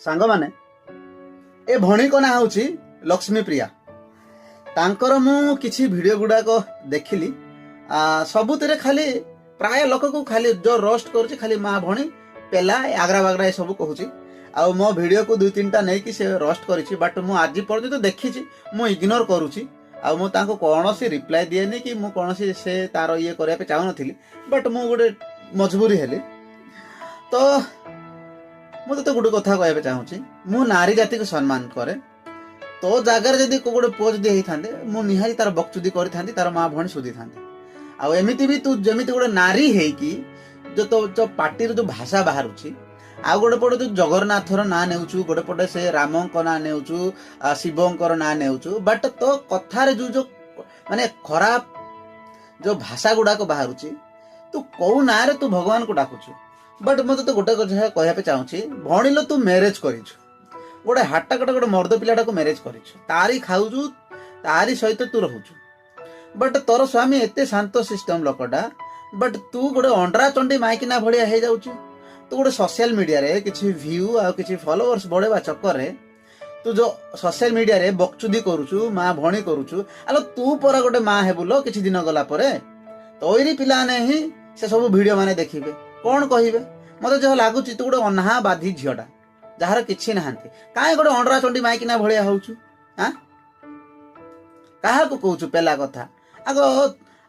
सांग माने ए भणी को ना हूँ लक्ष्मी प्रिया तांकर मु किछि वीडियो गुड़ाक देखिली सबुतिर खाली प्राय लोक को खाली जो रोस्ट करुच्ची खाली माँ भणी पेला आग्रा बाग्रा ये सब कहूँ आ मो वीडियो को 2-3टा नहीं कि से रोस्ट करी बट मु आज पर्यंत देखी मु इग्नोर करुच्ची आ मु तांको कौनसी रिप्लाई दिएनी कि मु कौनसी से तार ये करया पे चाहू नथिली बट मु गोटे मजबूरी हेली तो मु तो गोटे कथा कहबे चाहूची मु नारी जाति को सम्मान करे तो जगार जदि को गोटे पुओ जदि होइथांते मु निहारी तार बकचुदी करिथांती तार माँ भणी सुधी थांते आ एमिति भी तू जेमिति गोटे नारी है कि जो तो जो पार्टी जो भाषा बाहरुची आ गोटे पटे जो जगन्नाथर ना नेउचु गोटे पटे से रामंक ना नेउचु शिवंकर ना नेउचु बट तो कथार जो जो माने खराब जो भाषा गुड़ाक बाहरुची तू कौ ना रे तू भगवान को डाकुचु बट मत तो गोटे कथा कहया पे चाहूची भणिलो तू मैरिज करिछु गोटे हाटा कटा गोटे मर्द पिलाटा को मैरिज करिछु तारी खाउचु तारी सहित तू रहुचु बट तोर स्वामी एते शांत सिस्टम लोकटा बट तू गोटे अंडरा चंडी माइकिना भलिया हे जाउछु तू गोटे सोशल मीडिया रे किछि व्यू आ किछि फॉलोअर्स बढ़ेबा चक्कर रे तू जो सोशल मीडिया रे बकचुदी करूछु माँ भणी करूछु आलो तू पर गोटे माँ हेबुलो किछि दिन गला परे तोरी पिला ने ही से सब वीडियो माने देखिबे कौन कहिबे मते जो लागुची तू गोटे अनाहा बाधी झियोटा जार किछि नाहंती काहे गोटे अंडरा चंडी माइकिना भलिया होउछु हां काहा को कहूछु पेला कथा आगो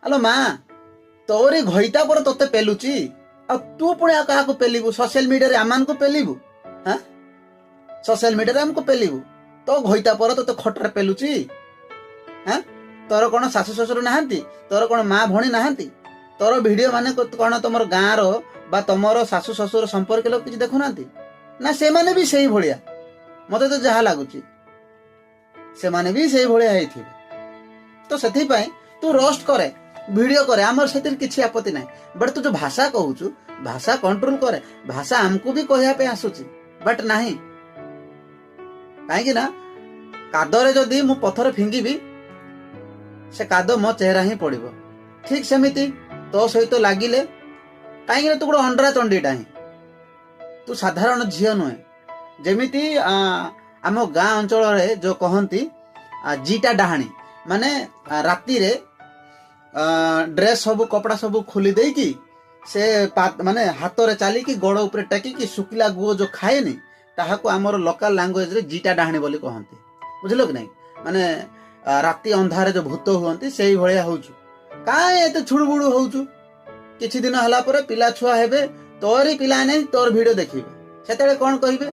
आलो माँ तोरी घईता पर तोते पेलुची आ तू पुणे कहा को पेलिबु सोशल मीडिया रे आमान को पेलिबु हां सोशल मीडिया रे हमको पेलिबु तो घईता पर तोते खटर पेलुची हां तोर कोन सासु ससुर नाहंती तोर कोन माँ भणी नाहंती तोर वीडियो माने कोन तमर गाँ रो बा तमर सासु ससुर संपर्क लोक किछ देखु नांती ना से माने भी सही भलिया मते तो जहा लागुची से माने भी सही भलिया हेथिबे तो सेथि पई तू रोस्ट करे वीडियो करे आमर सेतिर किछि आपत्ति नाही बट तू जो भाषा कहूचु भाषा कंट्रोल करे भाषा हमको भी कहया पे आसुची बट नाही काहे कि ना कादरे जदी मु पत्थर फिंगिबी से कादो मो चेहरा ही पड़िबो ठीक सेमिति तो सहित लागिले काहे कि तू गोटे अंडरा चंडीटा ही तू साधारण झियो नुहे जेमिति आम गाँ अंचल रे जो कहंती जीटा डाहाणी माने राती रे ड्रेस सब कपड़ा सब खोली दे कि से माने हाथ रे चली कि गोड़ ऊपर टेकी कि सुखिला गुओ जो खाएनी ताहाको हमर लोकल लैंग्वेज रे जीटा डाहाणी बोली कहंती बुझलो कि नहीं माने राती अंधारे जो भूत हुअंती सेही भलिया होउछु काहे एते छुड़बुड़ होउछु किछि दिन हला पर पिला छुआ हेबे तोरी पिला नै तोर वीडियो देखिबे सेतेले कोन कहिबे।